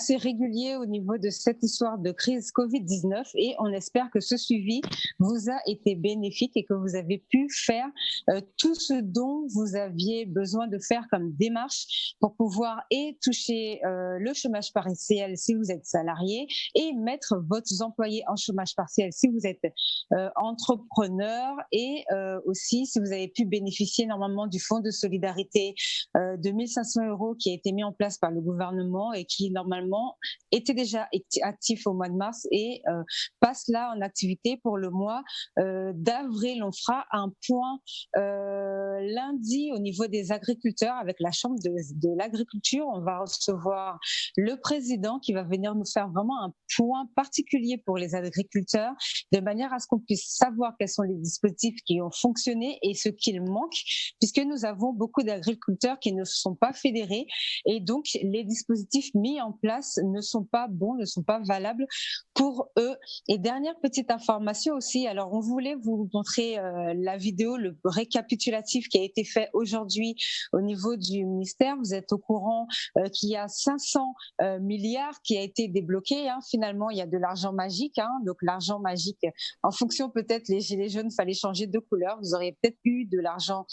assez régulier au niveau de cette histoire de crise Covid-19 et on espère que ce suivi vous a été bénéfique et que vous avez pu faire tout ce dont vous aviez besoin de faire comme démarche pour pouvoir et toucher le chômage partiel si vous êtes salarié et mettre votre employés en chômage partiel si vous êtes entrepreneur et aussi si vous avez pu bénéficier normalement du fonds de solidarité de 1 500 € qui a été mis en place par le gouvernement et qui normalement était déjà actif au mois de mars et passe là en activité pour le mois d'avril. On fera un point lundi au niveau des agriculteurs avec la Chambre de l'agriculture. On va recevoir le président qui va venir nous faire vraiment un point particulier pour les agriculteurs de manière à ce qu'on puisse savoir quels sont les dispositifs qui ont fonctionné et ce qu'il manque, puisque nous avons beaucoup d'agriculteurs qui ne sont pas fédérés et donc les dispositifs mis en place ne sont pas bons, ne sont pas valables pour eux. Et dernière petite information aussi, alors on voulait vous montrer la vidéo, le récapitulatif qui a été fait aujourd'hui au niveau du ministère. Vous êtes au courant qu'il y a 500 milliards qui a été débloqué. Finalement, il y a de l'argent magique. Donc l'argent magique, en fonction peut-être les gilets jaunes, fallait changer de couleur. Vous auriez peut-être eu de l'argent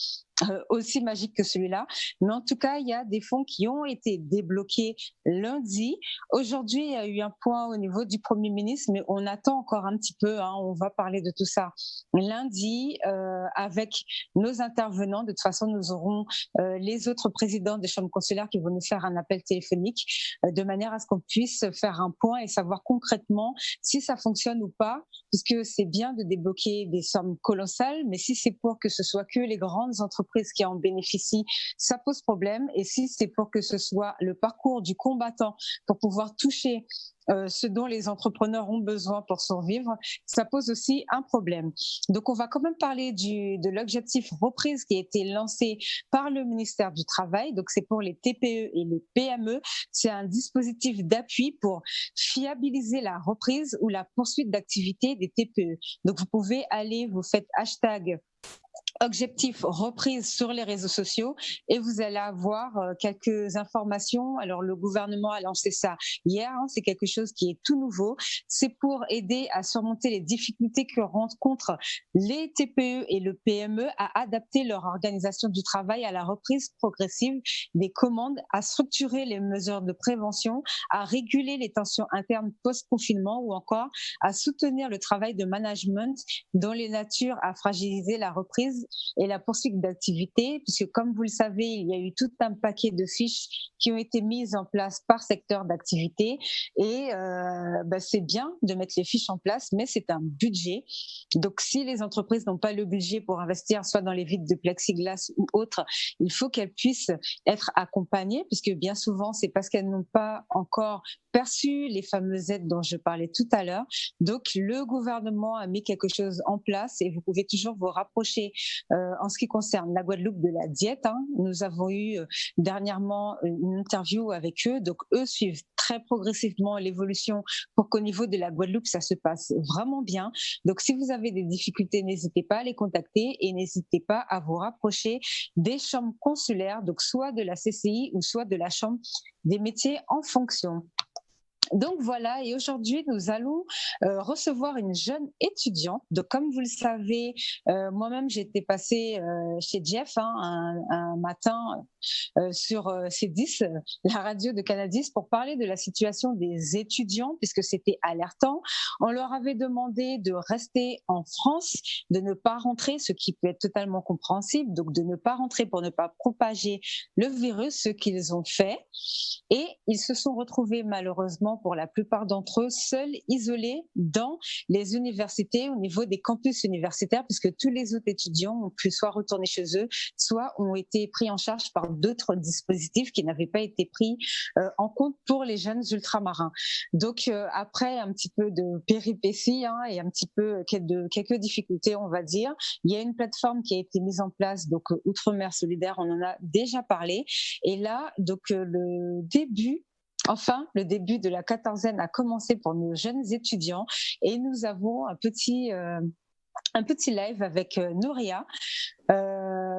aussi magique que celui-là. Mais en tout cas, il y a des fonds qui ont été débloqués lundi. Aujourd'hui, il y a eu un point au niveau du Premier ministre, mais on attend encore un petit peu. On va parler de tout ça lundi avec nos intervenants. De toute façon, nous aurons les autres présidents des chambres consulaires qui vont nous faire un appel téléphonique de manière à ce qu'on puisse faire un point et savoir concrètement si ça fonctionne ou pas, puisque c'est bien de débloquer des sommes colossales, mais si c'est pour que ce soit que les grandes entreprises qui en bénéficient, ça pose problème. Et si c'est pour que ce soit le parcours du combattant pour pouvoir toucher ce dont les entrepreneurs ont besoin pour survivre, ça pose aussi un problème. Donc on va quand même parler de l'objectif reprise qui a été lancé par le ministère du Travail. Donc c'est pour les TPE et les PME. C'est un dispositif d'appui pour fiabiliser la reprise ou la poursuite d'activité des TPE. Donc vous pouvez aller, vous faites hashtag objectif reprise sur les réseaux sociaux et vous allez avoir quelques informations. Alors le gouvernement a lancé ça hier, c'est quelque chose qui est tout nouveau. C'est pour aider à surmonter les difficultés que rencontrent les TPE et le PME à adapter leur organisation du travail à la reprise progressive des commandes, à structurer les mesures de prévention, à réguler les tensions internes post-confinement ou encore à soutenir le travail de management dont les natures à fragiliser la reprise et la poursuite d'activité, puisque comme vous le savez, il y a eu tout un paquet de fiches qui ont été mises en place par secteur d'activité et c'est bien de mettre les fiches en place, mais c'est un budget. Donc si les entreprises n'ont pas le budget pour investir soit dans les vitres de plexiglas ou autres, il faut qu'elles puissent être accompagnées, puisque bien souvent c'est parce qu'elles n'ont pas encore perçu les fameuses aides dont je parlais tout à l'heure. Donc le gouvernement a mis quelque chose en place et vous pouvez toujours vous rapprocher en ce qui concerne la Guadeloupe de la diète. Nous avons eu dernièrement une interview avec eux, donc eux suivent très progressivement l'évolution pour qu'au niveau de la Guadeloupe, ça se passe vraiment bien. Donc si vous avez des difficultés, n'hésitez pas à les contacter et n'hésitez pas à vous rapprocher des chambres consulaires, donc soit de la CCI ou soit de la Chambre des métiers en fonction. Donc voilà, et aujourd'hui nous allons recevoir une jeune étudiante. Donc comme vous le savez, moi-même j'étais passée chez Jeff un matin sur C10, la radio de Canadis, pour parler de la situation des étudiants, puisque c'était alertant. On leur avait demandé de rester en France, de ne pas rentrer, ce qui peut être totalement compréhensible, donc de ne pas rentrer pour ne pas propager le virus, ce qu'ils ont fait. Et ils se sont retrouvés malheureusement pour la plupart d'entre eux seuls, isolés dans les universités, au niveau des campus universitaires, puisque tous les autres étudiants ont pu soit retourner chez eux, soit ont été pris en charge par d'autres dispositifs qui n'avaient pas été pris en compte pour les jeunes ultramarins. Donc après un petit peu de péripéties et un petit peu de quelques difficultés, on va dire, il y a une plateforme qui a été mise en place, donc Outre-mer solidaire, on en a déjà parlé. Et là, donc le début de la quatorzaine a commencé pour nos jeunes étudiants et nous avons un petit live avec Nouria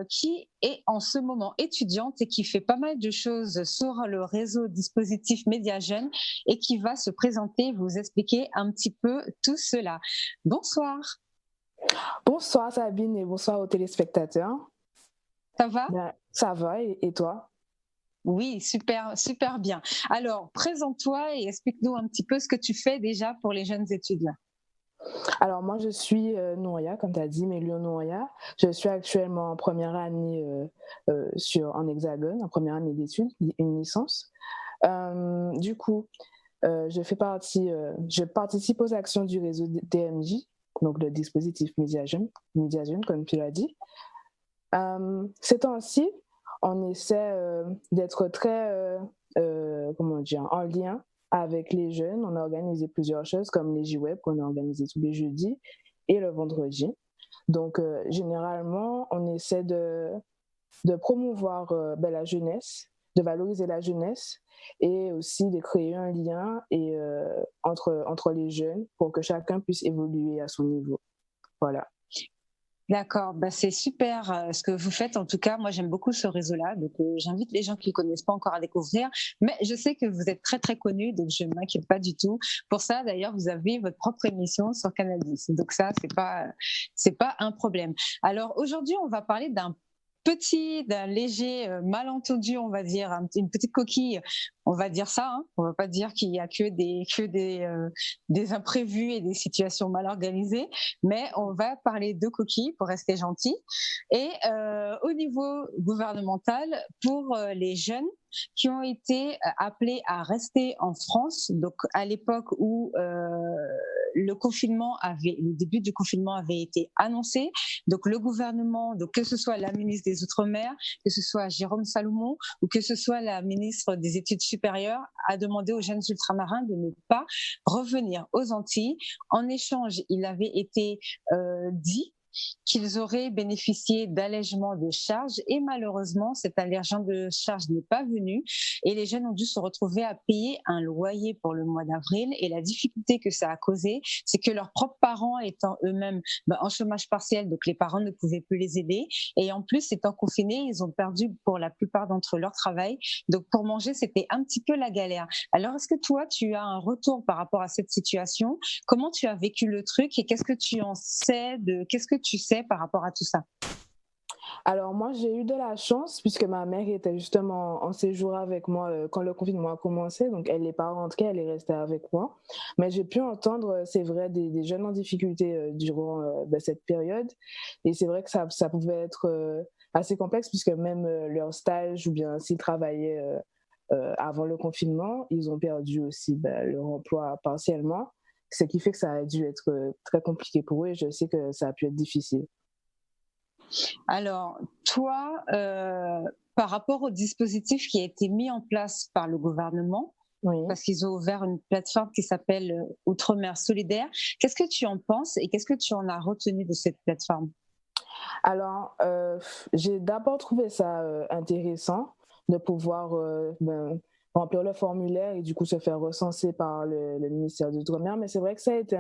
qui est en ce moment étudiante et qui fait pas mal de choses sur le réseau dispositif Média Jeunes et qui va se présenter, vous expliquer un petit peu tout cela. Bonsoir. Bonsoir Sabine et bonsoir aux téléspectateurs. Ça va? Ça va et toi? Oui, super, super bien. Alors, présente-toi et explique-nous un petit peu ce que tu fais déjà pour les jeunes étudiants. Alors moi je suis Nouria, comme tu as dit, Mélion Nouria. Je suis actuellement en première année en Hexagone, en première année d'études, une licence. Du coup, je participe aux actions du réseau DMJ, donc le dispositif Média Jeunes, comme tu l'as dit. Ces temps-ci, on essaie d'être très en lien avec les jeunes. On a organisé plusieurs choses comme les J-Web qu'on a organisé tous les jeudis et le vendredi. Donc, généralement, on essaie de promouvoir la jeunesse, de valoriser la jeunesse et aussi de créer un lien entre les jeunes pour que chacun puisse évoluer à son niveau. Voilà. D'accord, c'est super ce que vous faites. En tout cas, moi j'aime beaucoup ce réseau-là, donc j'invite les gens qui ne connaissent pas encore à découvrir. Mais je sais que vous êtes très très connus, donc je ne m'inquiète pas du tout. Pour ça, d'ailleurs, vous avez votre propre émission sur Canal+. Donc ça, c'est pas un problème. Alors aujourd'hui, on va parler d'un léger malentendu, on va dire, une petite coquille, on va dire ça. Hein. On va pas dire qu'il y a que des imprévus et des situations mal organisées, mais on va parler de coquilles pour rester gentil. Et au niveau gouvernemental, pour les jeunes qui ont été appelés à rester en France, donc à l'époque où le début du confinement avait été annoncé, donc le gouvernement, donc que ce soit la ministre des Outre-mer, que ce soit Jérôme Salomon ou que ce soit la ministre des Études supérieures, a demandé aux jeunes ultramarins de ne pas revenir aux Antilles. En échange, il avait été dit qu'ils auraient bénéficié d'allègements de charges et malheureusement cet allègement de charges n'est pas venu et les jeunes ont dû se retrouver à payer un loyer pour le mois d'avril et la difficulté que ça a causé, c'est que leurs propres parents étant eux-mêmes en chômage partiel, donc les parents ne pouvaient plus les aider et en plus étant confinés, ils ont perdu pour la plupart d'entre eux leur travail, donc pour manger c'était un petit peu la galère. Alors est-ce que toi tu as un retour par rapport à cette situation? Comment tu as vécu le truc et qu'est-ce que tu sais par rapport à tout ça? Alors moi, j'ai eu de la chance puisque ma mère était justement en séjour avec moi quand le confinement a commencé. Donc, elle n'est pas rentrée, elle est restée avec moi. Mais j'ai pu entendre, c'est vrai, des jeunes en difficulté durant cette période. Et c'est vrai que ça pouvait être assez complexe puisque même leur stage ou bien s'ils travaillaient avant le confinement, ils ont perdu aussi leur emploi partiellement. Ce qui fait que ça a dû être très compliqué pour eux et je sais que ça a pu être difficile. Alors, toi, par rapport au dispositif qui a été mis en place par le gouvernement, oui, parce qu'ils ont ouvert une plateforme qui s'appelle Outre-mer solidaire, qu'est-ce que tu en penses et qu'est-ce que tu en as retenu de cette plateforme? Alors, j'ai d'abord trouvé ça intéressant de pouvoir remplir le formulaire et du coup se faire recenser par le ministère de l'Outre-mer. Mais c'est vrai que ça a été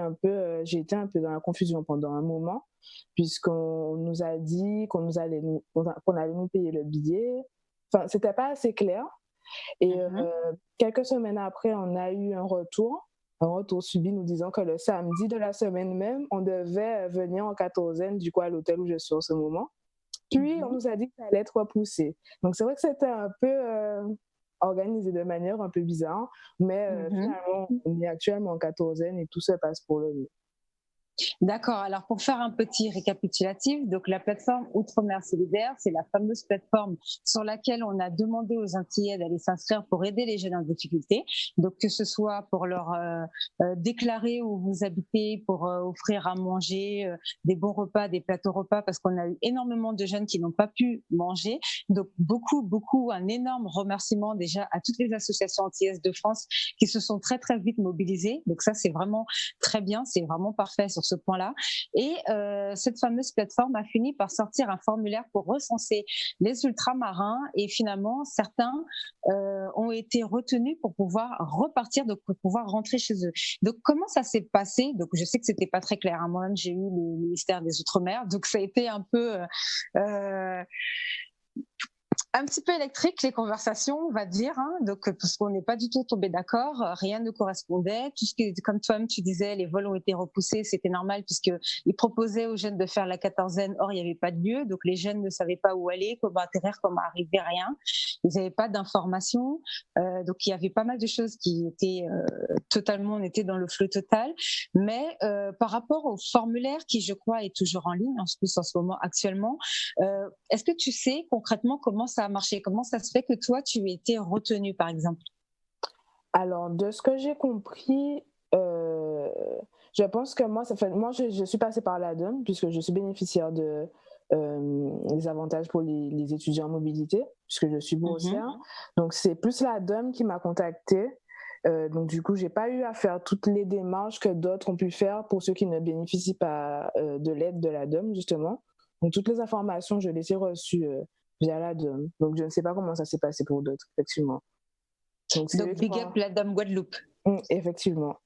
j'ai été un peu dans la confusion pendant un moment, puisqu'on nous a dit qu'on allait nous payer le billet. Enfin, c'était pas assez clair. Et quelques semaines après, on a eu un retour subi nous disant que le samedi de la semaine même, on devait venir en quatorzaine, du coup, à l'hôtel où je suis en ce moment. Puis, on nous a dit que ça allait être repoussé. Donc, c'est vrai que c'était un peu organisé de manière un peu bizarre, mais finalement, on est actuellement en quatorzaine et tout se passe pour le mieux. D'accord, alors pour faire un petit récapitulatif, donc la plateforme Outre-mer solidaire, c'est la fameuse plateforme sur laquelle on a demandé aux Antillais d'aller s'inscrire pour aider les jeunes en difficulté, donc que ce soit pour leur déclarer où vous habitez, pour offrir à manger, des bons repas, des plateaux repas, parce qu'on a eu énormément de jeunes qui n'ont pas pu manger, donc un énorme remerciement déjà à toutes les associations antillaises de France qui se sont très très vite mobilisées, donc ça c'est vraiment très bien, c'est vraiment parfait sur sur ce point-là. Et cette fameuse plateforme a fini par sortir un formulaire pour recenser les ultramarins et finalement, certains ont été retenus pour pouvoir repartir, donc pour pouvoir rentrer chez eux. Donc, comment ça s'est passé? Donc, je sais que c'était pas très clair. Hein. Moi-même, j'ai eu le ministère des Outre-mer, donc ça a été un peu un petit peu électrique les conversations, on va dire, hein, donc parce qu'on n'est pas du tout tombé d'accord, rien ne correspondait. Tout ce qui, comme toi-même tu disais, les vols ont été repoussés, c'était normal puisque ils proposaient aux jeunes de faire la quatorzaine, or il n'y avait pas de lieu, donc les jeunes ne savaient pas où aller, comment atterrir, comment arriver, rien. Ils n'avaient pas d'informations, donc il y avait pas mal de choses qui étaient totalement, on était dans le flou total. Mais par rapport au formulaire qui, je crois, est toujours en ligne, en plus en ce moment actuellement, est-ce que tu sais concrètement comment ça a marché? Comment ça se fait que toi, tu aies été retenu, par exemple? Alors, de ce que j'ai compris, je pense que moi, je suis passée par l'ADEME puisque je suis bénéficiaire des avantages pour les étudiants en mobilité, puisque je suis boursière. Donc, c'est plus l'ADEME qui m'a contactée. Donc, du coup, je n'ai pas eu à faire toutes les démarches que d'autres ont pu faire pour ceux qui ne bénéficient pas de l'aide de l'ADEME, justement. Donc, toutes les informations, je les ai reçues via l'ADEME. Donc, je ne sais pas comment ça s'est passé pour d'autres, effectivement. Donc big up la Dame Guadeloupe. Effectivement.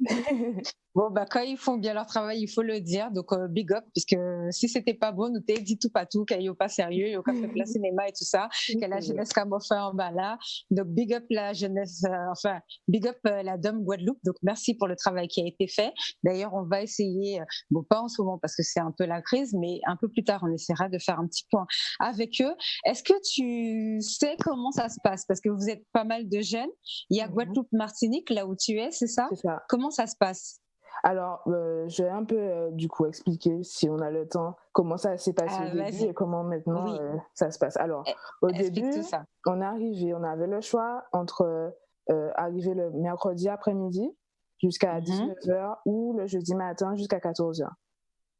Bon, bah, quand ils font bien leur travail, il faut le dire. Donc, big up, puisque si c'était pas bon, nous t'es dit tout pas tout, qu'il n'y a pas sérieux, il n'y a pas fait place cinéma et tout ça, qu'il y a la jeunesse comme enfin en bas là. Donc, big up la jeunesse, big up la Dame Guadeloupe. Donc, merci pour le travail qui a été fait. D'ailleurs, on va essayer, bon, pas en ce moment parce que c'est un peu la crise, mais un peu plus tard, on essaiera de faire un petit point avec eux. Est-ce que tu sais comment ça se passe? Parce que vous êtes pas mal de jeunes. Il y a Guadeloupe, Martinique, là où tu es, c'est ça? C'est ça. Comment ça se passe? Alors, je vais un peu, du coup, expliquer, si on a le temps, comment ça s'est passé au début et comment maintenant ça se passe. Alors, au début, on avait le choix entre arriver le mercredi après-midi jusqu'à 19h ou le jeudi matin jusqu'à 14h.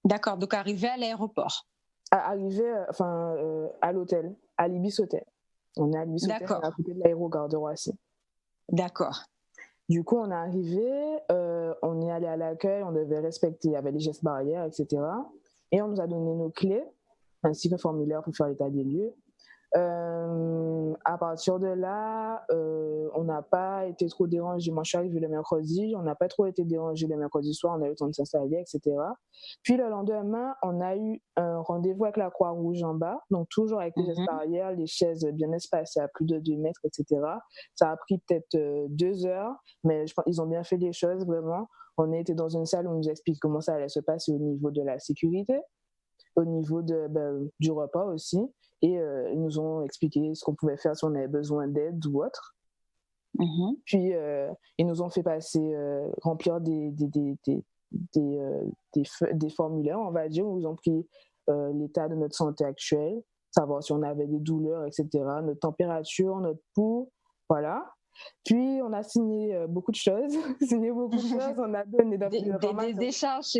D'accord, donc arriver à l'aéroport. Arriver à l'hôtel, à l'Ibis Hotel. On est à l'Ibis Hotel, à côté de l'aérogare de Roissy. D'accord. Du coup, on est arrivé, on est allé à l'accueil, on devait respecter, il y avait les gestes barrières, etc. Et on nous a donné nos clés, ainsi qu'un formulaire pour faire l'état des lieux. À partir de là, on n'a pas été trop dérangés. Moi, je suis arrivée le mercredi, on n'a pas trop été dérangés le mercredi soir, on a eu le temps de s'installer, etc. Puis le lendemain, on a eu un rendez-vous avec la Croix-Rouge en bas, donc toujours avec les gestes barrières, les chaises bien espacées à plus de 2 mètres, etc. Ça a pris peut-être 2 heures, mais je pense qu'ils ont bien fait les choses, vraiment. On a été dans une salle où on nous explique comment ça allait se passer au niveau de la sécurité, au niveau du repas aussi. Et ils nous ont expliqué ce qu'on pouvait faire si on avait besoin d'aide ou autre. Puis, ils nous ont fait passer, remplir des formulaires, on va dire, où ils ont pris l'état de notre santé actuelle, savoir si on avait des douleurs, etc., notre température, notre pouls, voilà. Puis, on a signé beaucoup de choses. On a donné des décharges.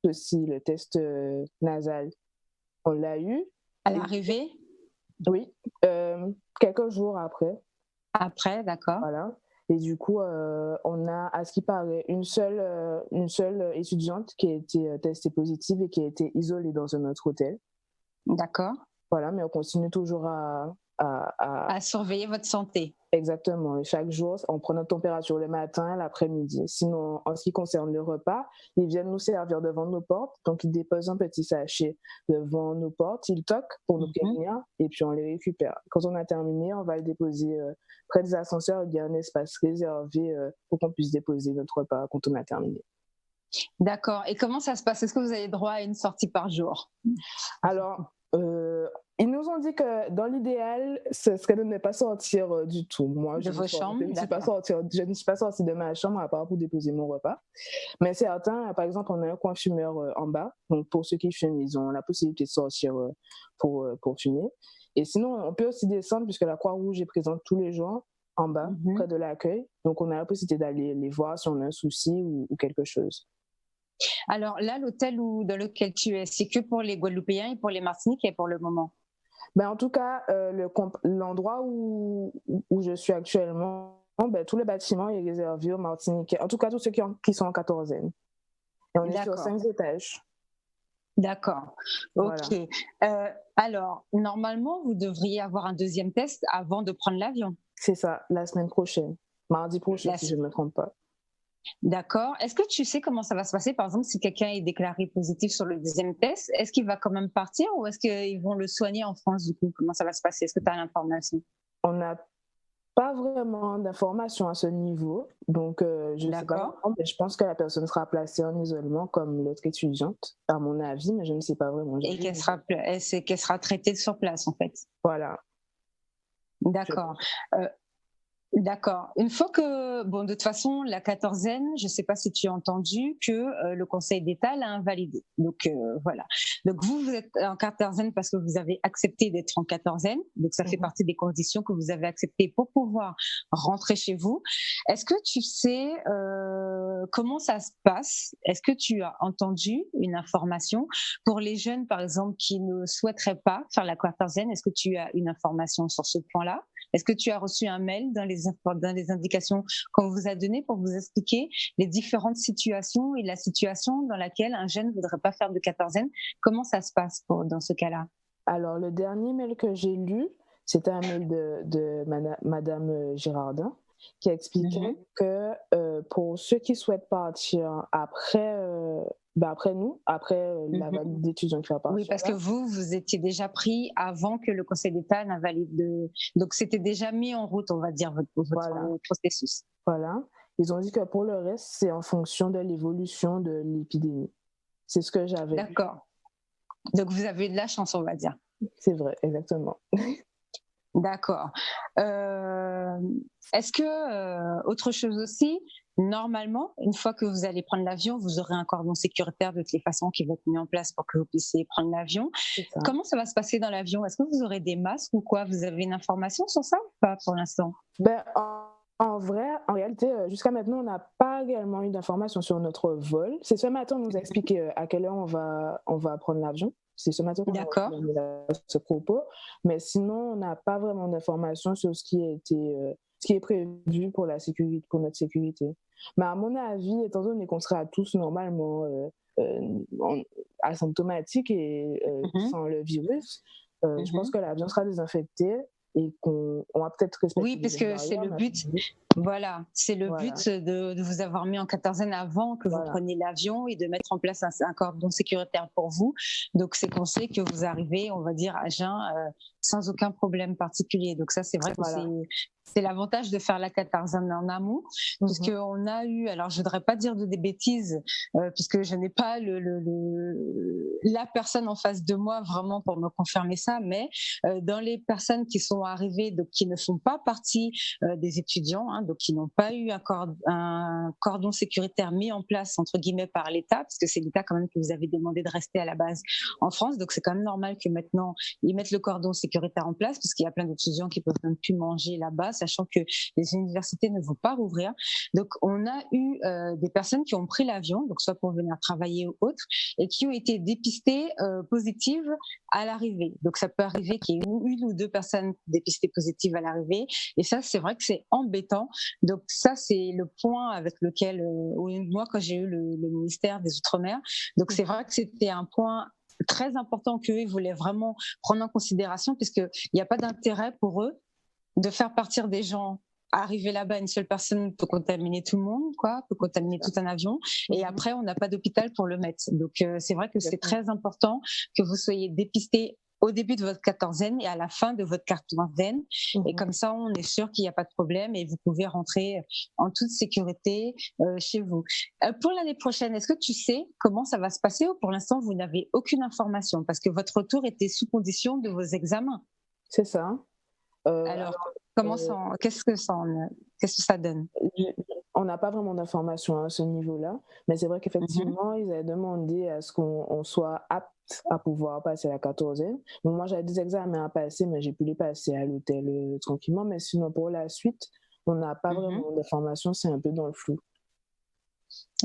Aussi le test nasal. On l'a eu. À l'arrivée? Oui, quelques jours après. Après, d'accord. Voilà. Et du coup, on a, à ce qui paraît, une seule étudiante qui a été testée positive et qui a été isolée dans un autre hôtel. D'accord. Voilà, mais on continue toujours à surveiller votre santé. Exactement. Et chaque jour, on prend notre température le matin, l'après-midi. Sinon, en ce qui concerne le repas, ils viennent nous servir devant nos portes. Donc, ils déposent un petit sachet devant nos portes, ils toquent pour nous prévenir et puis on les récupère. Quand on a terminé, on va le déposer près des ascenseurs. Il y a un espace réservé pour qu'on puisse déposer notre repas quand on a terminé. D'accord. Et comment ça se passe? Est-ce que vous avez droit à une sortie par jour? Alors, ils nous ont dit que dans l'idéal, ce serait de ne pas sortir du tout. Moi, je ne suis pas sortie de ma chambre à part pour déposer mon repas. Mais certains, par exemple, on a un coin fumeur en bas. Donc, pour ceux qui fument, ils ont la possibilité de sortir pour fumer. Et sinon, on peut aussi descendre, puisque la Croix-Rouge est présente tous les jours en bas, près de l'accueil. Donc, on a la possibilité d'aller les voir si on a un souci ou quelque chose. Alors là, l'hôtel dans lequel tu es, c'est que pour les Guadeloupéens et pour les Martiniquais pour le moment? Ben, en tout cas, l'endroit où je suis actuellement, ben, tout le bâtiment est réservé aux Martiniquais. En tout cas, tous ceux qui sont en quatorzaine. Et on est sur 5 étages. D'accord. Voilà. OK. Alors, normalement, vous devriez avoir un deuxième test avant de prendre l'avion. C'est ça, la semaine prochaine. Mardi prochain, si je ne me trompe pas. D'accord. Est-ce que tu sais comment ça va se passer? Par exemple, si quelqu'un est déclaré positif sur le deuxième test, est-ce qu'il va quand même partir ou est-ce qu'ils vont le soigner en France du coup? Comment ça va se passer? Est-ce que tu as l'information? On n'a pas vraiment d'informations à ce niveau. Donc, je ne sais pas vraiment, mais je pense que la personne sera placée en isolement comme l'autre étudiante, à mon avis, mais je ne sais pas vraiment. Et qu'elle sera traitée sur place, en fait. Voilà. D'accord. D'accord. Une fois que, bon, de toute façon, la quatorzaine, je ne sais pas si tu as entendu que le Conseil d'État l'a invalidée. Donc, voilà. Donc, vous êtes en quatorzaine parce que vous avez accepté d'être en quatorzaine. Donc, ça fait partie des conditions que vous avez acceptées pour pouvoir rentrer chez vous. Est-ce que tu sais comment ça se passe? Est-ce que tu as entendu une information pour les jeunes, par exemple, qui ne souhaiteraient pas faire la quatorzaine? Est-ce que tu as une information sur ce point-là? Est-ce que tu as reçu un mail dans les indications qu'on vous a données pour vous expliquer les différentes situations et la situation dans laquelle un jeune ne voudrait pas faire de quatorzaine? Comment ça se passe dans ce cas-là? Alors, le dernier mail que j'ai lu, c'était un mail de Madame Girardin qui expliquait que pour ceux qui souhaitent partir après nous, après la vague d'étudiants qui va partir. Oui, parce que vous étiez déjà pris avant que le Conseil d'État n'invalide. Donc, c'était déjà mis en route, on va dire, votre processus. Voilà. Ils ont dit que pour le reste, c'est en fonction de l'évolution de l'épidémie. C'est ce que j'avais. D'accord. Donc, vous avez de la chance, on va dire. C'est vrai, exactement. D'accord. Est-ce que, autre chose aussi, normalement, une fois que vous allez prendre l'avion, vous aurez un cordon sécuritaire de toutes les façons qui va être mis en place pour que vous puissiez prendre l'avion. Comment ça va se passer dans l'avion? Est-ce que vous aurez des masques ou quoi? Vous avez une information sur ça ou pas pour l'instant? En vrai, en réalité, jusqu'à maintenant, on n'a pas réellement eu d'informations sur notre vol. C'est ce matin, on nous a expliqué à quelle heure on va prendre l'avion. C'est ce matin qu'on a ce propos. Mais sinon, on n'a pas vraiment d'informations sur ce qui est prévu pour notre sécurité. Mais à mon avis, étant donné qu'on sera tous normalement asymptomatiques et sans le virus, je pense que l'avion sera désinfecté et qu'on va peut-être respecter. Oui, parce que c'est le but. Voilà, c'est le but de vous avoir mis en quatorzaine avant que vous preniez l'avion et de mettre en place un cordon sécuritaire pour vous. Donc, c'est qu'on sait que vous arrivez, on va dire, à jeun sans aucun problème particulier. Donc, ça, c'est vrai que c'est l'avantage de faire la quatorzaine en amont, puisqu'on a eu, alors je ne voudrais pas dire des bêtises, puisque je n'ai pas la personne en face de moi vraiment pour me confirmer ça, mais dans les personnes qui sont arrivées, donc qui ne font pas partie des étudiants, donc qui n'ont pas eu un cordon sécuritaire mis en place, entre guillemets, par l'État, parce que c'est l'État quand même qui vous avait demandé de rester à la base en France, donc c'est quand même normal que maintenant, ils mettent le cordon sécuritaire en place, parce qu'il y a plein d'étudiants qui ne peuvent même plus manger là-bas, sachant que les universités ne vont pas rouvrir. Donc, on a eu des personnes qui ont pris l'avion, donc soit pour venir travailler ou autre, et qui ont été dépistées positives à l'arrivée. Donc, ça peut arriver qu'il y ait une ou deux personnes dépistées positives à l'arrivée, et ça, c'est vrai que c'est embêtant. Donc, ça, c'est le point avec lequel, moi, quand j'ai eu le ministère des Outre-mer, donc c'est vrai que c'était un point très important qu'eux voulaient vraiment prendre en considération, puisqu'il n'y a pas d'intérêt pour eux de faire partir des gens. Arriver là-bas, une seule personne peut contaminer tout le monde, peut contaminer tout un avion, et après, on n'a pas d'hôpital pour le mettre. Donc, c'est vrai que c'est très important que vous soyez dépistés au début de votre quatorzaine et à la fin de votre quatorzaine, et comme ça, on est sûr qu'il n'y a pas de problème et vous pouvez rentrer en toute sécurité chez vous. Pour l'année prochaine, est-ce que tu sais comment ça va se passer ou pour l'instant, vous n'avez aucune information parce que votre retour était sous condition de vos examens? C'est ça. Alors, qu'est-ce que ça donne? on n'a pas vraiment d'informations à ce niveau-là, mais c'est vrai qu'effectivement, ils avaient demandé à ce qu'on soit apte à pouvoir passer la quatorzaine. Bon, moi, j'avais des examens à passer, mais j'ai pu les passer à l'hôtel tranquillement. Mais sinon, pour la suite, on n'a pas vraiment d'informations, c'est un peu dans le flou.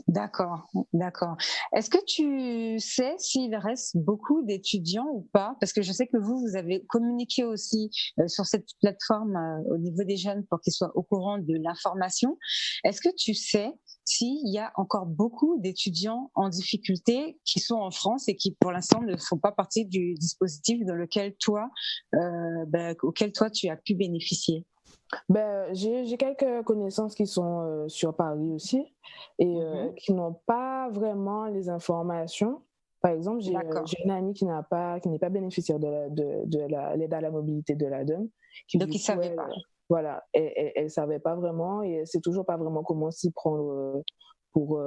D'accord, d'accord. Est-ce que tu sais s'il reste beaucoup d'étudiants ou pas? Parce que je sais que vous avez communiqué aussi sur cette plateforme au niveau des jeunes pour qu'ils soient au courant de l'information. Est-ce que tu sais s'il y a encore beaucoup d'étudiants en difficulté qui sont en France et qui, pour l'instant, ne font pas partie du dispositif dans lequel auquel toi, tu as pu bénéficier? J'ai quelques connaissances qui sont sur Paris aussi et qui n'ont pas vraiment les informations. Par exemple, j'ai une amie qui n'est pas bénéficiaire de l'aide à la mobilité de l'ADEME. Donc, ils ne savaient pas. Voilà, elle ne savait pas vraiment et elle ne sait toujours pas vraiment comment s'y prendre pour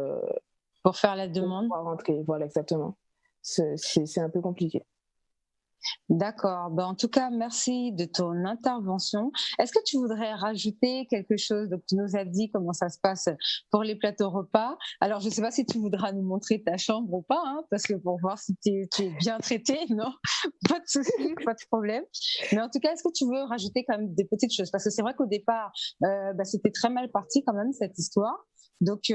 faire la demande. Pour rentrer. Voilà, exactement. C'est un peu compliqué. D'accord. En tout cas, merci de ton intervention. Est-ce que tu voudrais rajouter quelque chose? Donc, tu nous as dit comment ça se passe pour les plateaux repas. Alors, je ne sais pas si tu voudras nous montrer ta chambre ou pas, hein, parce que pour voir si tu es bien traité, non? Pas de souci, pas de problème. Mais en tout cas, est-ce que tu veux rajouter quand même des petites choses? Parce que c'est vrai qu'au départ, c'était très mal parti quand même, cette histoire. Donc,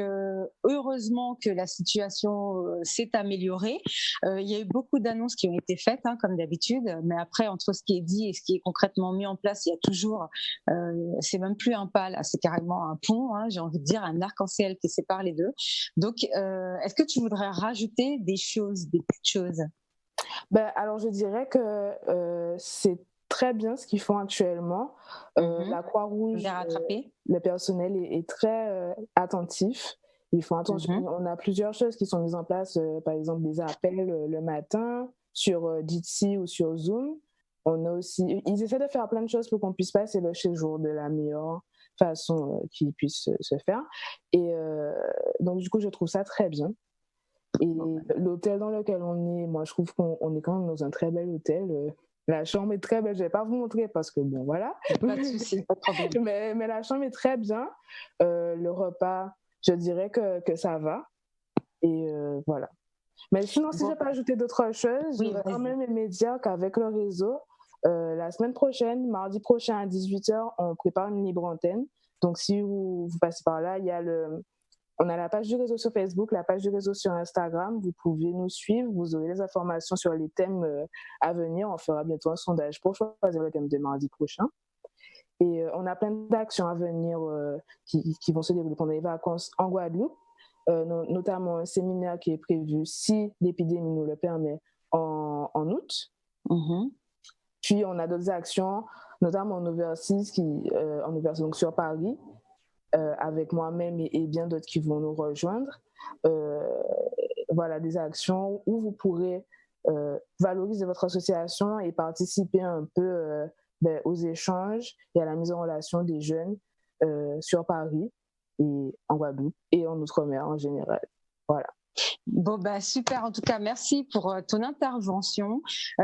heureusement que la situation s'est améliorée. Il y a eu beaucoup d'annonces qui ont été faites, hein, comme d'habitude, mais après, entre ce qui est dit et ce qui est concrètement mis en place, il y a toujours, c'est même plus un pas, là, c'est carrément un pont, hein, j'ai envie de dire, un arc-en-ciel qui sépare les deux. Donc, est-ce que tu voudrais rajouter des petites choses? Alors, je dirais que c'est très bien ce qu'ils font actuellement. La Croix-Rouge, le personnel est très attentif. Ils font attention. On a plusieurs choses qui sont mises en place, par exemple des appels le matin sur Jitsi ou sur Zoom. On a aussi, ils essaient de faire plein de choses pour qu'on puisse passer le séjour de la meilleure façon qui puisse se faire. Et donc, du coup, je trouve ça très bien. Et l'hôtel dans lequel on est, moi, je trouve qu'on est quand même dans un très bel hôtel. La chambre est très belle. Je ne vais pas vous montrer parce que, bon, voilà. Pas de souci, pas de problème. Mais la chambre est très bien. Le repas, je dirais que ça va. Et voilà. Mais sinon, si je n'ai pas ajouté d'autres choses, je voudrais quand même me dire qu'avec le réseau, la semaine prochaine, mardi prochain à 18h, on prépare une libre antenne. Donc, si vous passez par là, on a la page du réseau sur Facebook, la page du réseau sur Instagram. Vous pouvez nous suivre. Vous aurez les informations sur les thèmes à venir. On fera bientôt un sondage pour choisir le thème de mardi prochain. Et on a plein d'actions à venir qui vont se dérouler pendant les vacances en Guadeloupe, notamment un séminaire qui est prévu, si l'épidémie nous le permet, en août. Puis, on a d'autres actions, notamment en Overseas, donc sur Paris, avec moi-même et bien d'autres qui vont nous rejoindre. Voilà, des actions où vous pourrez valoriser votre association et participer un peu aux échanges et à la mise en relation des jeunes sur Paris et en Guadeloupe et en Outre-mer en général. Voilà. Bon, super. En tout cas, merci pour ton intervention.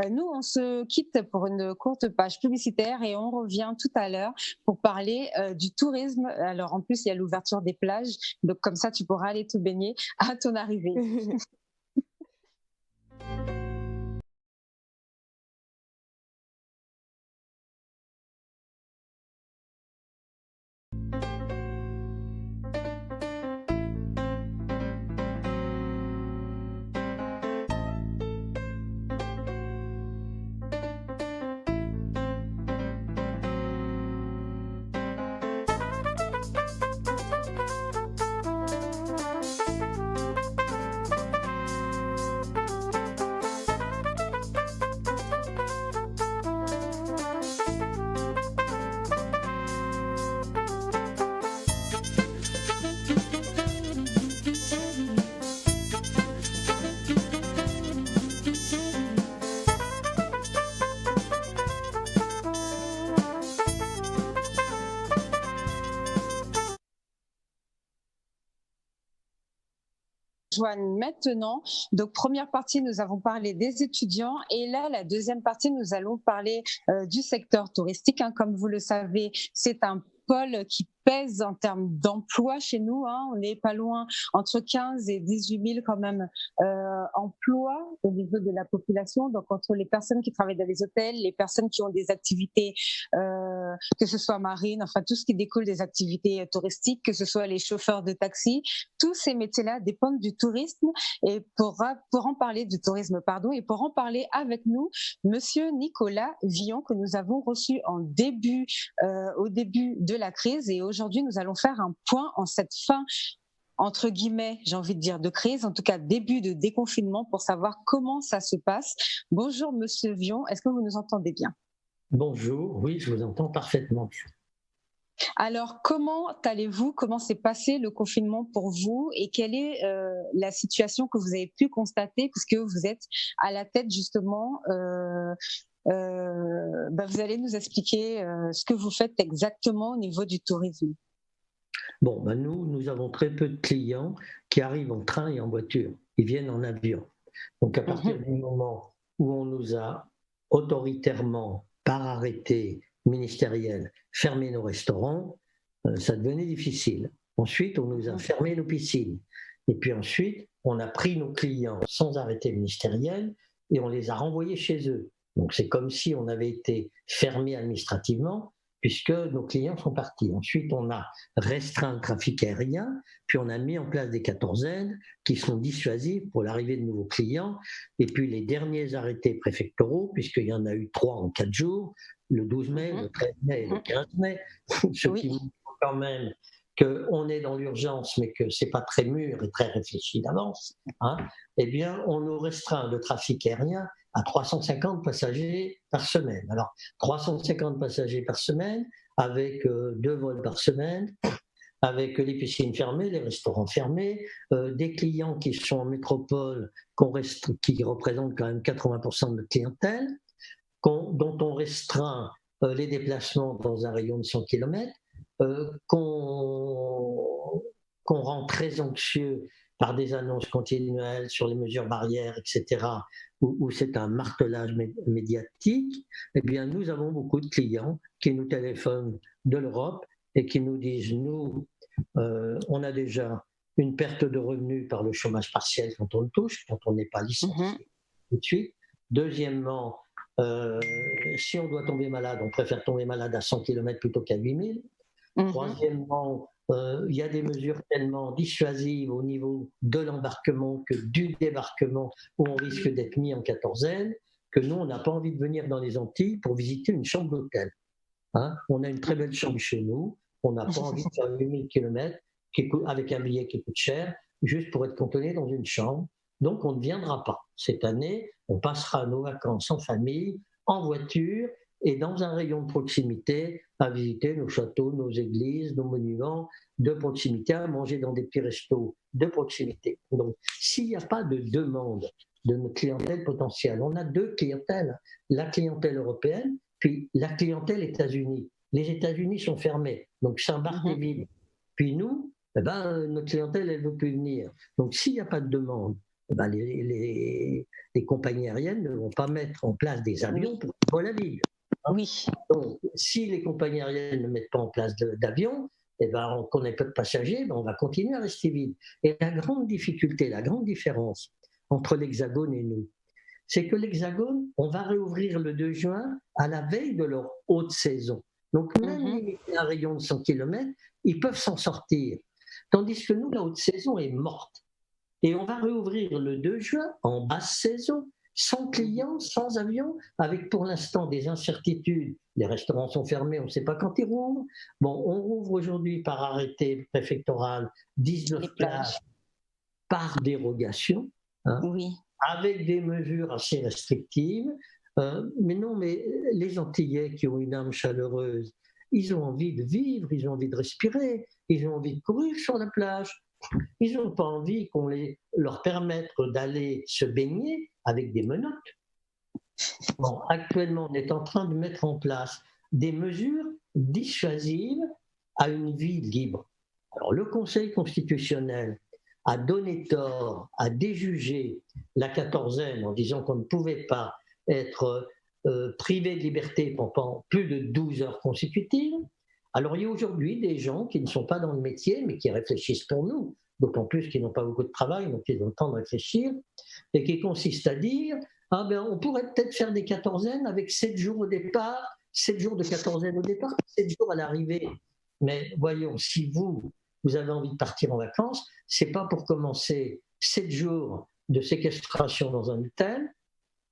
Nous, on se quitte pour une courte page publicitaire et on revient tout à l'heure pour parler du tourisme. Alors, en plus, il y a l'ouverture des plages. Donc, comme ça, tu pourras aller te baigner à ton arrivée. Maintenant. Donc, première partie, nous avons parlé des étudiants et là, la deuxième partie, nous allons parler du secteur touristique. Hein. Comme vous le savez, c'est un pôle qui pèse en termes d'emploi chez nous, hein. On n'est pas loin, entre 15 et 18 000 quand même emplois au niveau de la population. Donc entre les personnes qui travaillent dans les hôtels, les personnes qui ont des activités, que ce soit marine, enfin tout ce qui découle des activités touristiques, que ce soit les chauffeurs de taxi, tous ces métiers-là dépendent du tourisme. Et pour en parler du tourisme, pardon, et pour en parler avec nous, Monsieur Nicolas Villon, que nous avons reçu au début de la crise. Et aujourd'hui, nous allons faire un point en cette fin, entre guillemets, j'ai envie de dire, de crise, en tout cas début de déconfinement, pour savoir comment ça se passe. Bonjour Monsieur Villon, est-ce que vous nous entendez bien? Bonjour, oui, je vous entends parfaitement. Alors, comment allez-vous? Comment s'est passé le confinement pour vous et quelle est la situation que vous avez pu constater puisque vous êtes à la tête justement vous allez nous expliquer ce que vous faites exactement au niveau du tourisme. Bon, nous avons très peu de clients qui arrivent en train et en voiture. Ils viennent en avion. Donc, à partir du moment où on nous a autoritairement, par arrêté ministériel, fermé nos restaurants, ça devenait difficile. Ensuite, on nous a fermé nos piscines. Et puis ensuite, on a pris nos clients sans arrêté ministériel et on les a renvoyés chez eux. Donc, c'est comme si on avait été fermé administrativement, puisque nos clients sont partis. Ensuite, on a restreint le trafic aérien, puis on a mis en place des quatorzaines qui sont dissuasives pour l'arrivée de nouveaux clients. Et puis les derniers arrêtés préfectoraux, puisqu'il y en a eu 3 en 4 jours, le 12 mai, le 13 mai et le 15 mai, ce qui montre quand même qu'on est dans l'urgence, mais que ce n'est pas très mûr et très réfléchi d'avance, hein, eh bien, on nous restreint le trafic aérien à 350 passagers par semaine. Alors, 350 passagers par semaine, avec 2 vols par semaine, avec les piscines fermées, les restaurants fermés, des clients qui sont en métropole, qui représentent quand même 80% de notre clientèle, dont on restreint les déplacements dans un rayon de 100 km, qu'on rend très anxieux par des annonces continuelles sur les mesures barrières, etc., où c'est un martelage médiatique. Eh bien, nous avons beaucoup de clients qui nous téléphonent de l'Europe et qui nous disent, nous, on a déjà une perte de revenus par le chômage partiel quand on le touche, quand on n'est pas licencié tout de suite. Deuxièmement, si on doit tomber malade, on préfère tomber malade à 100 km plutôt qu'à 8000. Troisièmement, il y a des mesures tellement dissuasives au niveau de l'embarquement que du débarquement, où on risque d'être mis en quatorzaine, que nous, on n'a pas envie de venir dans les Antilles pour visiter une chambre d'hôtel. Hein, on a une très belle chambre chez nous, on n'a pas envie de faire 8000 km avec un billet qui coûte cher, juste pour être cantonné dans une chambre. Donc, on ne viendra pas. Cette année, on passera nos vacances en famille, en voiture, et dans un rayon de proximité, à visiter nos châteaux, nos églises, nos monuments de proximité, à manger dans des petits restos de proximité. Donc, s'il n'y a pas de demande de notre clientèle potentielle, on a 2 clientèles, la clientèle européenne, puis la clientèle États-Unis. Les États-Unis sont fermés, donc Saint-Barthélemy. Puis nous, notre clientèle, elle ne veut plus venir. Donc, s'il n'y a pas de demande, les compagnies aériennes ne vont pas mettre en place des avions pour la ville. Oui. Donc, si les compagnies aériennes ne mettent pas en place d'avions, qu'on ait peu de passagers, on va continuer à rester vide. Et la grande difficulté, la grande différence entre l'Hexagone et nous, c'est que l'Hexagone, on va réouvrir le 2 juin à la veille de leur haute saison. Donc, même limiter un rayon de 100 km, ils peuvent s'en sortir. Tandis que nous, la haute saison est morte. Et on va réouvrir le 2 juin en basse saison, sans clients, sans avions, avec pour l'instant des incertitudes. Les restaurants sont fermés, on ne sait pas quand ils rouvrent. Bon, on rouvre aujourd'hui par arrêté préfectoral 19 plages par dérogation, hein, avec des mesures assez restrictives. Mais les Antillais qui ont une âme chaleureuse, ils ont envie de vivre, ils ont envie de respirer, ils ont envie de courir sur la plage. Ils n'ont pas envie qu'on leur permette d'aller se baigner avec des menottes. Bon, actuellement, on est en train de mettre en place des mesures dissuasives à une vie libre. Alors, le Conseil constitutionnel a donné tort, a déjugé la quatorzaine en disant qu'on ne pouvait pas être privé de liberté pendant plus de 12 heures consécutives, Alors, il y a aujourd'hui des gens qui ne sont pas dans le métier, mais qui réfléchissent pour nous, d'autant plus qu'ils n'ont pas beaucoup de travail, donc ils ont le temps de réfléchir, et qui consiste à dire, ah ben, on pourrait peut-être faire des quatorzaines avec 7 jours au départ, 7 jours de quatorzaine au départ, 7 jours à l'arrivée. Mais voyons, si vous avez envie de partir en vacances, c'est pas pour commencer 7 jours de séquestration dans un hôtel,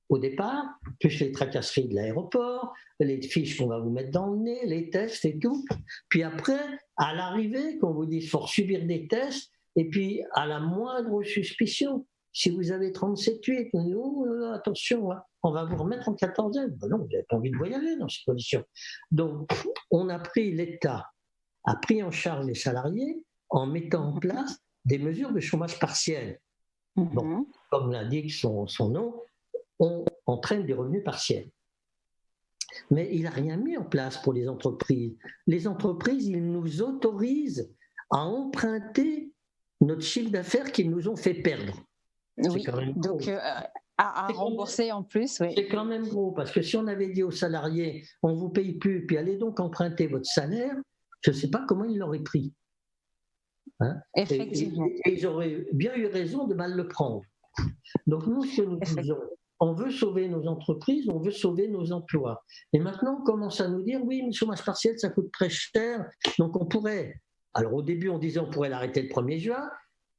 au départ, plus les tracasseries de l'aéroport, les fiches qu'on va vous mettre dans le nez, les tests et tout. Puis après, à l'arrivée, qu'on vous dit qu'il faut subir des tests, et puis à la moindre suspicion, si vous avez 37,8, on dit oh, attention, hein, on va vous remettre en quatorzaine. Ben non, vous n'avez pas envie de voyager dans ces conditions. Donc, l'État a pris en charge les salariés en mettant en place des mesures de chômage partiel. Bon, comme l'indique son nom, on entraîne des revenus partiels. Mais il n'a rien mis en place pour les entreprises. Les entreprises, ils nous autorisent à emprunter notre chiffre d'affaires qu'ils nous ont fait perdre. Oui, donc à rembourser en plus. Oui. C'est quand même gros, parce que si on avait dit aux salariés, on ne vous paye plus, puis allez donc emprunter votre salaire, je ne sais pas comment ils l'auraient pris. Hein? Effectivement. Et ils auraient bien eu raison de mal le prendre. Donc nous, ce que nous disons, on veut sauver nos entreprises, on veut sauver nos emplois. Et maintenant, on commence à nous dire, oui, mais le chômage partiel, ça coûte très cher, donc on pourrait. Alors au début, on disait on pourrait l'arrêter le 1er juin,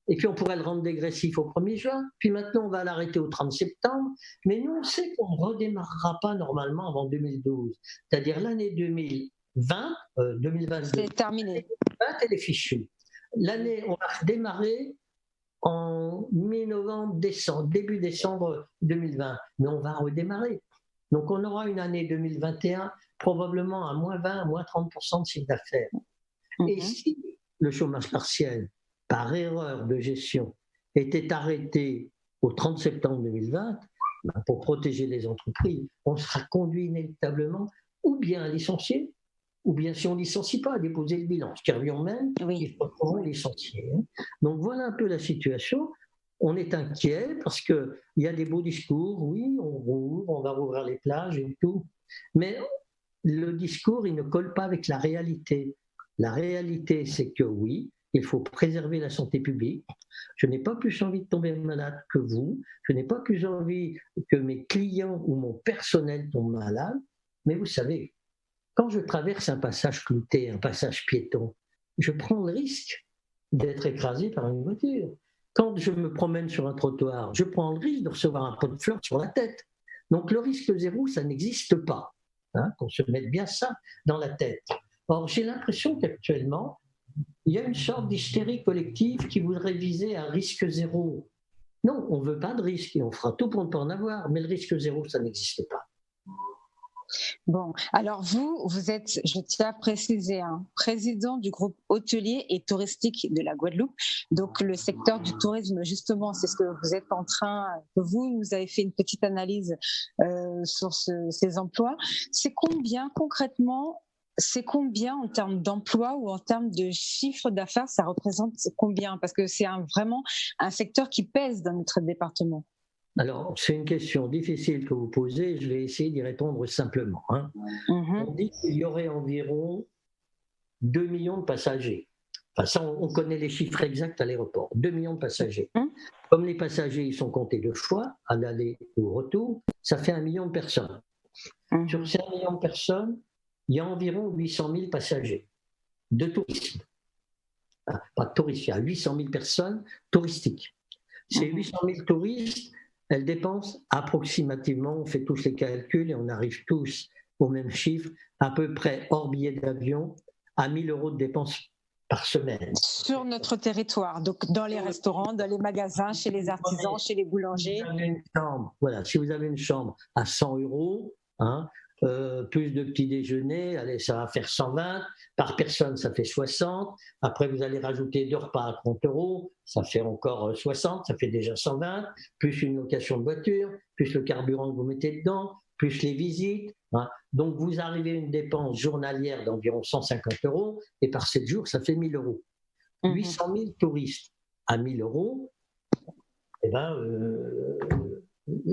et puis on pourrait le rendre dégressif au 1er juin, puis maintenant on va l'arrêter au 30 septembre, mais nous, on sait qu'on ne redémarrera pas normalement avant 2012, c'est-à-dire l'année 2022. C'est terminé. 2020, elle est fichue. L'année, on va redémarrer en mi-novembre, décembre, début décembre 2020. Mais on va redémarrer. Donc on aura une année 2021 probablement à moins 20, à moins 30% de chiffre d'affaires. Et si le chômage partiel, par erreur de gestion, était arrêté au 30 septembre 2020, pour protéger les entreprises, on sera conduit inévitablement ou bien à licencier, ou bien si on ne licencie pas, à déposer le bilan. Ce qui revient même, il faut licencier. Donc voilà un peu la situation. On est inquiet parce qu'il y a des beaux discours, oui, on rouvre, on va rouvrir les plages et tout, mais le discours, il ne colle pas avec la réalité. La réalité, c'est que oui, il faut préserver la santé publique. Je n'ai pas plus envie de tomber malade que vous, je n'ai pas plus envie que mes clients ou mon personnel tombent malade, mais vous savez, quand je traverse un passage clouté, un passage piéton, je prends le risque d'être écrasé par une voiture. Quand je me promène sur un trottoir, je prends le risque de recevoir un pot de fleurs sur la tête. Donc le risque zéro, ça n'existe pas. Hein, qu'on se mette bien ça dans la tête. Or, j'ai l'impression qu'actuellement, il y a une sorte d'hystérie collective qui voudrait viser un risque zéro. Non, on ne veut pas de risque et on fera tout pour ne pas en avoir, mais le risque zéro, ça n'existe pas. Bon, alors vous êtes, je tiens à préciser, président du groupe hôtelier et touristique de la Guadeloupe. Donc le secteur du tourisme, justement, c'est ce que vous êtes en train, que vous avez fait une petite analyse sur ces emplois. C'est combien concrètement, c'est combien en termes d'emploi ou en termes de chiffre d'affaires, ça représente combien? Parce que c'est vraiment un secteur qui pèse dans notre département. Alors, c'est une question difficile que vous posez, je vais essayer d'y répondre simplement. On dit qu'il y aurait environ 2 millions de passagers. Enfin, ça, on connaît les chiffres exacts à l'aéroport, 2 millions de passagers. Comme les passagers, ils sont comptés 2 fois, à l'aller ou au retour, ça fait 1 million de personnes. Sur ces 1 million de personnes, il y a environ 800 000 passagers de tourisme. Pas de touristes, il y a 800 000 personnes touristiques. Ces 800 000 touristes, elles dépensent approximativement, on fait tous les calculs et on arrive tous au même chiffre, à peu près hors billet d'avion, à 1 000 € de dépenses par semaine. Sur notre territoire, donc dans les restaurants, dans les magasins, chez les artisans, chez les boulangers. Voilà, si vous avez une chambre à 100 €, plus de petit déjeuner, allez, ça va faire 120, par personne ça fait 60, après vous allez rajouter 2 repas à 30 €, ça fait encore 60, ça fait déjà 120, plus une location de voiture, plus le carburant que vous mettez dedans, plus les visites, donc vous arrivez à une dépense journalière d'environ 150 €, et par 7 jours ça fait 1 000 €. 800 000 touristes à 1 000 €, eh ben,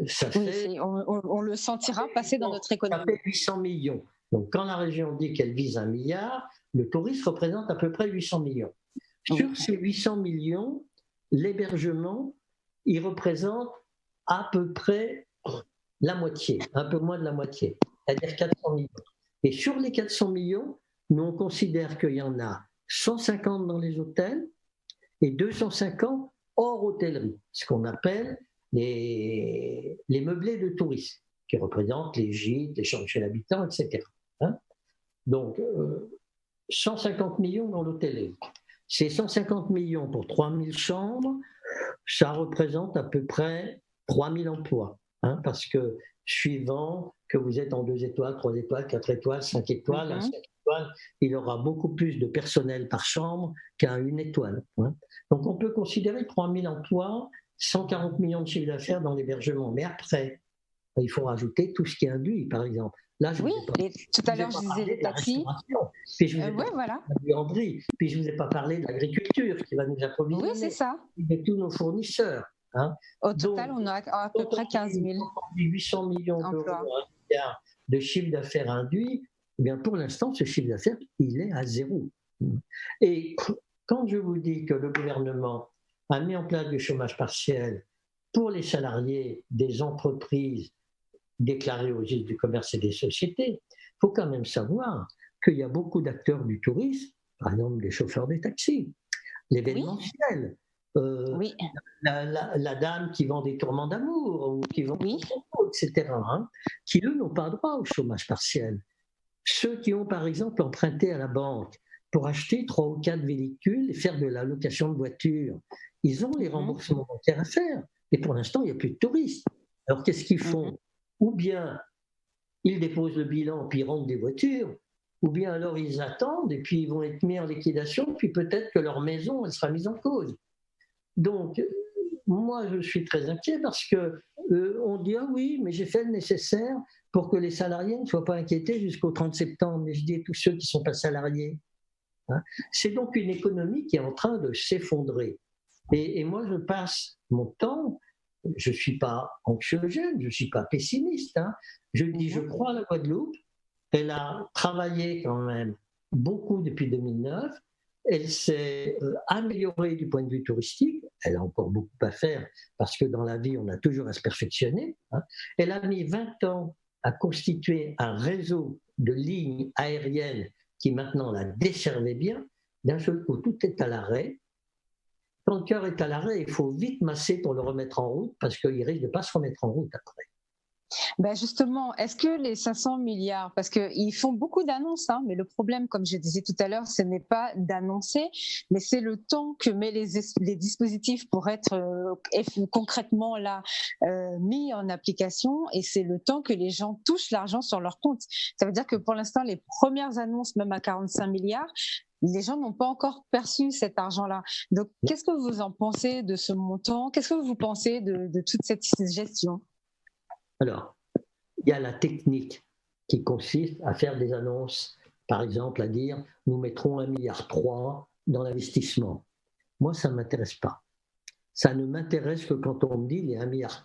ça fait, on le sentira passer dans notre économie. Ça fait 800 millions. Donc, quand la région dit qu'elle vise 1 milliard, le tourisme représente à peu près 800 millions. Sur ces 800 millions, l'hébergement, il représente à peu près la moitié, un peu moins de la moitié, c'est-à-dire 400 millions. Et sur les 400 millions, nous on considère qu'il y en a 150 dans les hôtels et 250 hors hôtellerie, ce qu'on appelle les meublés de tourisme, qui représentent les gîtes, les chambres chez l'habitant, etc. Hein. Donc, 150 millions dans l'hôtellerie. Ces 150 millions pour 3000 chambres, ça représente à peu près 3000 emplois. Hein, parce que suivant que vous êtes en 2 étoiles, 3 étoiles, 4 étoiles, 5 étoiles, 5 étoiles, il aura beaucoup plus de personnel par chambre qu'à 1 étoile. Hein. Donc on peut considérer 3000 emplois, 140 millions de chiffre d'affaires dans l'hébergement. Mais après, il faut rajouter tout ce qui est induit, par exemple. Là, tout à l'heure, je disais les taxis. Puis je vous ai pas parlé de la buanderie, puis je ne vous ai pas parlé de l'agriculture qui va nous approvisionner. Oui, c'est ça. De tous nos fournisseurs. Hein. Au total, on a à peu près 15 000. 800 millions d'euros, 1 milliard de chiffre d'affaires induit, eh bien pour l'instant, ce chiffre d'affaires, il est à 0. Et quand je vous dis que le gouvernement a mis en place du chômage partiel pour les salariés des entreprises déclarées au registre du commerce et des sociétés, il faut quand même savoir qu'il y a beaucoup d'acteurs du tourisme, par exemple des chauffeurs de taxi, l'événementiel, la dame qui vend des tourments d'amour ou qui vend etc., hein, qui eux n'ont pas droit au chômage partiel. Ceux qui ont par exemple emprunté à la banque pour acheter 3 ou 4 véhicules et faire de la location de voitures, ils ont les remboursements bancaires à faire. Et pour l'instant, il n'y a plus de touristes. Alors qu'est-ce qu'ils font? Ou bien ils déposent le bilan puis ils rendent des voitures, ou bien alors ils attendent et puis ils vont être mis en liquidation, puis peut-être que leur maison elle sera mise en cause. Donc, moi, je suis très inquiet parce qu'on dit « Ah oui, mais j'ai fait le nécessaire pour que les salariés ne soient pas inquiétés jusqu'au 30 septembre. » Mais je dis à tous ceux qui ne sont pas salariés. Hein. C'est donc une économie qui est en train de s'effondrer. Et moi, je passe mon temps, je ne suis pas anxiogène, je ne suis pas pessimiste. Hein. Je dis « Je crois à la Guadeloupe. Elle a travaillé quand même beaucoup depuis 2009. Elle s'est améliorée du point de vue touristique. Elle a encore beaucoup à faire parce que dans la vie, on a toujours à se perfectionner. Hein. Elle a mis 20 ans à constituer un réseau de lignes aériennes qui maintenant la desservait bien. D'un seul coup, tout est à l'arrêt. Quand le cœur est à l'arrêt, il faut vite masser pour le remettre en route parce qu'il risque de ne pas se remettre en route après. Ben justement, est-ce que les 500 milliards, parce qu'ils font beaucoup d'annonces, hein, mais le problème, comme je disais tout à l'heure, ce n'est pas d'annoncer, mais c'est le temps que met les dispositifs pour être concrètement là mis en application, et c'est le temps que les gens touchent l'argent sur leur compte. Ça veut dire que pour l'instant, les premières annonces, même à 45 milliards, les gens n'ont pas encore perçu cet argent-là. Donc, qu'est-ce que vous en pensez de ce montant? Qu'est-ce que vous pensez de toute cette gestion? Alors, il y a la technique qui consiste à faire des annonces, par exemple à dire « nous mettrons 1,3 milliard dans l'investissement ». Moi, ça ne m'intéresse pas. Ça ne m'intéresse que quand on me dit les 1,3 milliard,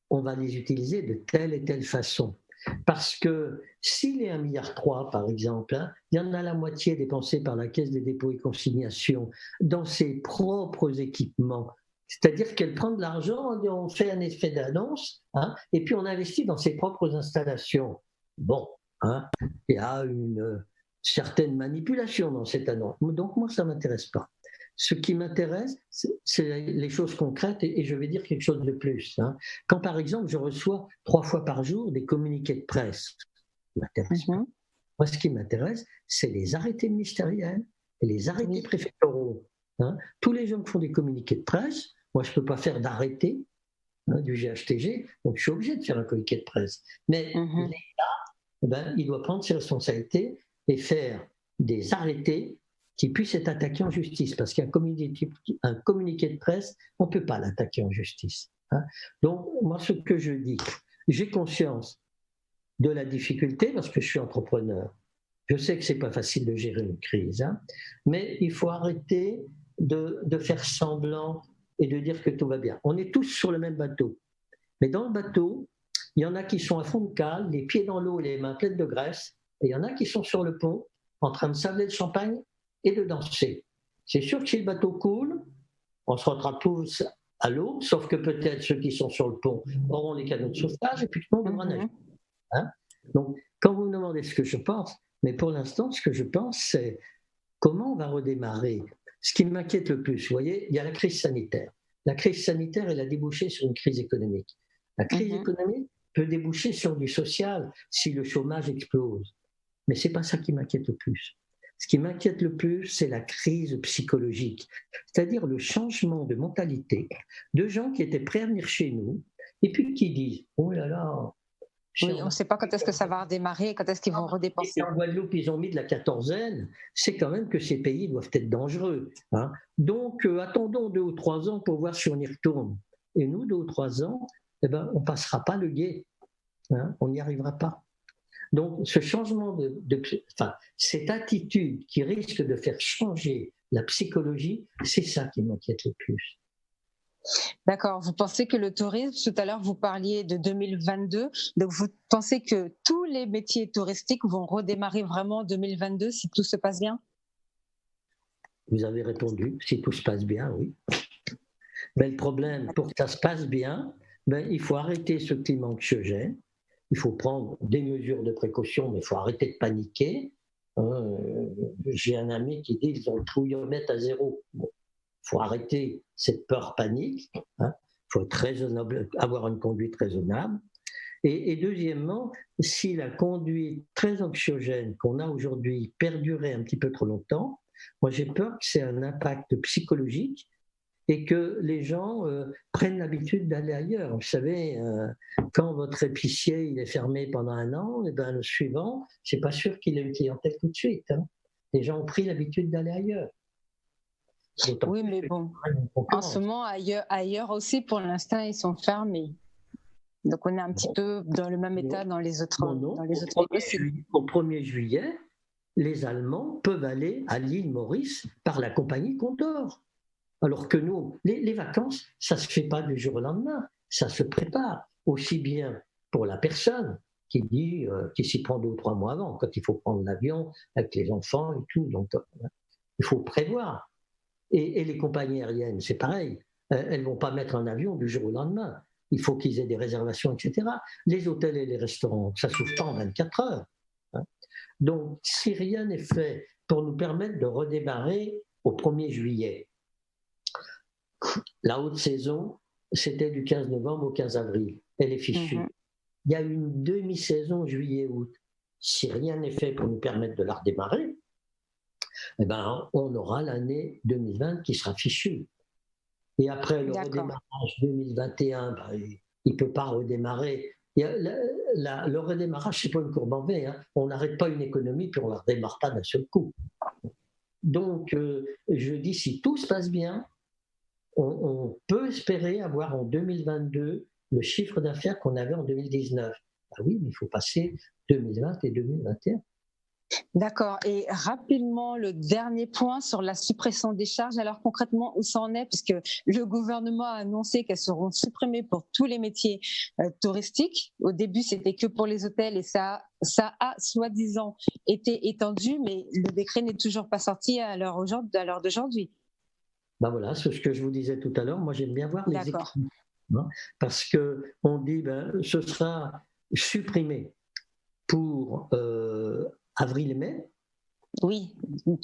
on va les utiliser de telle et telle façon. Parce que si les 1,3 milliard, par exemple, hein, il y en a la moitié dépensée par la Caisse des dépôts et consignations dans ses propres équipements, c'est-à-dire qu'elle prend de l'argent, on fait un effet d'annonce, hein, et puis on investit dans ses propres installations. Bon, hein, il y a une certaine manipulation dans cette annonce. Donc moi, ça ne m'intéresse pas. Ce qui m'intéresse, c'est les choses concrètes, et je vais dire quelque chose de plus. Hein. Quand par exemple, je reçois 3 fois par jour des communiqués de presse, ça m'intéresse pas. Moi, ce qui m'intéresse, c'est les arrêtés ministériels et les arrêtés préfectoraux. Hein. Tous les gens qui font des communiqués de presse, moi, je ne peux pas faire d'arrêté du GHTG, donc je suis obligé de faire un communiqué de presse. Mais l'État, il doit prendre ses responsabilités et faire des arrêtés qui puissent être attaqués en justice, parce qu'un communiqué de presse, on ne peut pas l'attaquer en justice. Hein. Donc, moi, ce que je dis, j'ai conscience de la difficulté, parce que je suis entrepreneur. Je sais que ce n'est pas facile de gérer une crise, hein, mais il faut arrêter de faire semblant et de dire que tout va bien. On est tous sur le même bateau. Mais dans le bateau, il y en a qui sont à fond de cale, les pieds dans l'eau et les mains pleines de graisse, Et il y en a qui sont sur le pont, en train de sabler le champagne et de danser. C'est sûr que si le bateau coule, on se retrouvera tous à l'eau, sauf que peut-être ceux qui sont sur le pont auront les canaux de sauvetage et puis tout le monde devra nager. Hein? Donc, quand vous me demandez ce que je pense, mais pour l'instant, ce que je pense, c'est comment on va redémarrer. Ce qui m'inquiète le plus, vous voyez, il y a la crise sanitaire. La crise sanitaire, elle a débouché sur une crise économique. La crise économique peut déboucher sur du social si le chômage explose. Mais ce n'est pas ça qui m'inquiète le plus. Ce qui m'inquiète le plus, c'est la crise psychologique, c'est-à-dire le changement de mentalité de gens qui étaient prêts à venir chez nous et puis qui disent « Oh là là !» Oui, on ne sait pas quand est-ce que ça va redémarrer, quand est-ce qu'ils vont redépenser. En Guadeloupe, ils ont mis de la quatorzaine, c'est quand même que ces pays doivent être dangereux. Hein. Donc, attendons 2 ou 3 ans pour voir si on y retourne. Et nous, 2 ou 3 ans, eh ben, on ne passera pas le gué. Hein, on n'y arrivera pas. Donc, ce changement cette attitude qui risque de faire changer la psychologie, c'est ça qui m'inquiète le plus. D'accord. Vous pensez que le tourisme, tout à l'heure vous parliez de 2022, donc vous pensez que tous les métiers touristiques vont redémarrer vraiment en 2022 si tout se passe bien? Vous avez répondu, si tout se passe bien, oui. Mais le problème, pour que ça se passe bien, il faut arrêter ce climat anxiogène. Il faut prendre des mesures de précaution, mais il faut arrêter de paniquer. J'ai un ami qui dit qu'ils ont le trouillomètre à 0. Bon, il faut arrêter cette peur-panique. Il faut être raisonnable, avoir une conduite raisonnable. Et deuxièmement, si la conduite très anxiogène qu'on a aujourd'hui perdurait un petit peu trop longtemps, moi j'ai peur que c'est un impact psychologique et que les gens prennent l'habitude d'aller ailleurs. Vous savez, quand votre épicier il est fermé pendant 1 an, et ben, le suivant, c'est pas sûr qu'il ait une clientèle tout de suite. Hein. Les gens ont pris l'habitude d'aller ailleurs. Oui, mais bon, en ce moment, ailleurs aussi, pour l'instant, ils sont fermés. Donc, on est un petit peu dans le même état dans les autres pays. Au 1er juillet, les Allemands peuvent aller à l'île Maurice par la compagnie Condor. Alors que nous, les vacances, ça ne se fait pas du jour au lendemain, ça se prépare aussi bien pour la personne qui s'y prend 2 ou 3 mois avant, quand il faut prendre l'avion avec les enfants et tout. Donc, il faut prévoir. Et les compagnies aériennes, c'est pareil. Elles ne vont pas mettre un avion du jour au lendemain. Il faut qu'ils aient des réservations, etc. Les hôtels et les restaurants, ça ne s'ouvre pas en 24 heures. Hein. Donc, si rien n'est fait pour nous permettre de redémarrer au 1er juillet, la haute saison, c'était du 15 novembre au 15 avril. Elle est fichue. Il y a une demi-saison juillet-août. Si rien n'est fait pour nous permettre de la redémarrer, eh ben, on aura l'année 2020 qui sera fichue. Et après le redémarrage 2021, il ne peut pas redémarrer. Le redémarrage, ce n'est pas une courbe en V. Hein. On n'arrête pas une économie puis on ne la redémarre pas d'un seul coup. Donc, je dis, si tout se passe bien, on peut espérer avoir en 2022 le chiffre d'affaires qu'on avait en 2019. Ah oui, mais il faut passer 2020 et 2021. D'accord. Et rapidement, le dernier point sur la suppression des charges. Alors concrètement, où ça en est? Puisque le gouvernement a annoncé qu'elles seront supprimées pour tous les métiers touristiques. Au début, c'était que pour les hôtels et ça a soi-disant été étendu, mais le décret n'est toujours pas sorti à l'heure d'aujourd'hui. Ben voilà, c'est ce que je vous disais tout à l'heure. Moi, j'aime bien voir les écrits. Hein, parce qu'on dit ce sera supprimé pour avril et mai. Oui,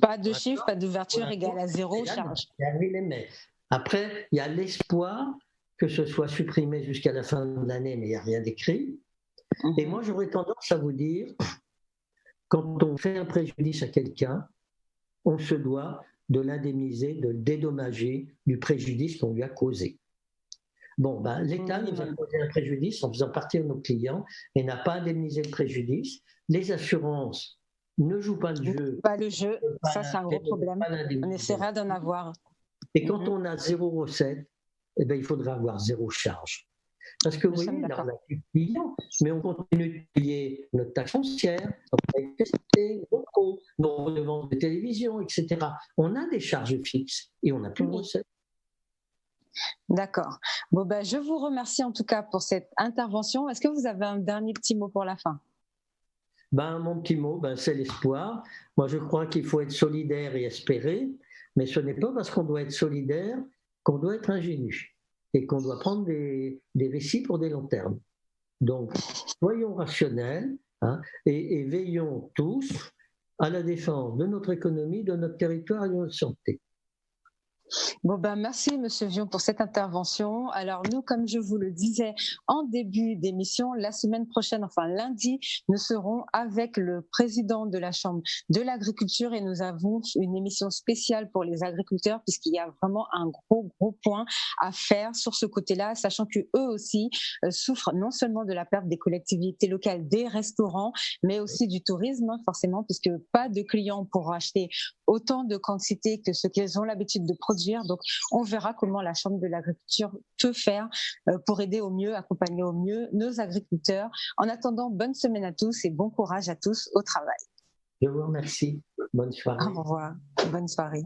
pas de chiffre, pas d'ouverture égale à 0 charge. Avril et mai. Après, il y a l'espoir que ce soit supprimé jusqu'à la fin de l'année, mais il n'y a rien d'écrit. Et moi, j'aurais tendance à vous dire, quand on fait un préjudice à quelqu'un, on se doit de l'indemniser, de le dédommager du préjudice qu'on lui a causé. Bon, l'État nous a causé un préjudice en faisant partir nos clients et n'a pas indemnisé le préjudice. Les assurances ne jouent pas le jeu. Pas le jeu, ça c'est un gros problème. On essaiera d'en avoir. Et quand on a 0 recette, eh bien, il faudra avoir 0 charge. Parce que vous voyez, là, on a plus de clients, mais on continue de payer notre taxe foncière, notre électricité, nos redevances de télévision, etc. On a des charges fixes et on n'a plus de recettes. D'accord. Bon, je vous remercie en tout cas pour cette intervention. Est-ce que vous avez un dernier petit mot pour la fin? Mon petit mot, c'est l'espoir. Moi, je crois qu'il faut être solidaire et espérer, mais ce n'est pas parce qu'on doit être solidaire qu'on doit être ingénu et qu'on doit prendre des vessies pour des longs termes. Donc, soyons rationnels, hein, et veillons tous à la défense de notre économie, de notre territoire et de notre santé. Merci Monsieur Vion pour cette intervention. Alors nous, comme je vous le disais en début d'émission, la semaine prochaine, enfin lundi, nous serons avec le président de la Chambre de l'agriculture et nous avons une émission spéciale pour les agriculteurs puisqu'il y a vraiment un gros point à faire sur ce côté-là, sachant que eux aussi souffrent non seulement de la perte des collectivités locales, des restaurants, mais aussi du tourisme, forcément, puisque pas de clients pour acheter autant de quantité que ce qu'ils ont l'habitude de produire. Donc, on verra comment la Chambre de l'agriculture peut faire pour aider au mieux, accompagner au mieux nos agriculteurs. En attendant, bonne semaine à tous et bon courage à tous au travail. Je vous remercie. Bonne soirée. Au revoir. Bonne soirée.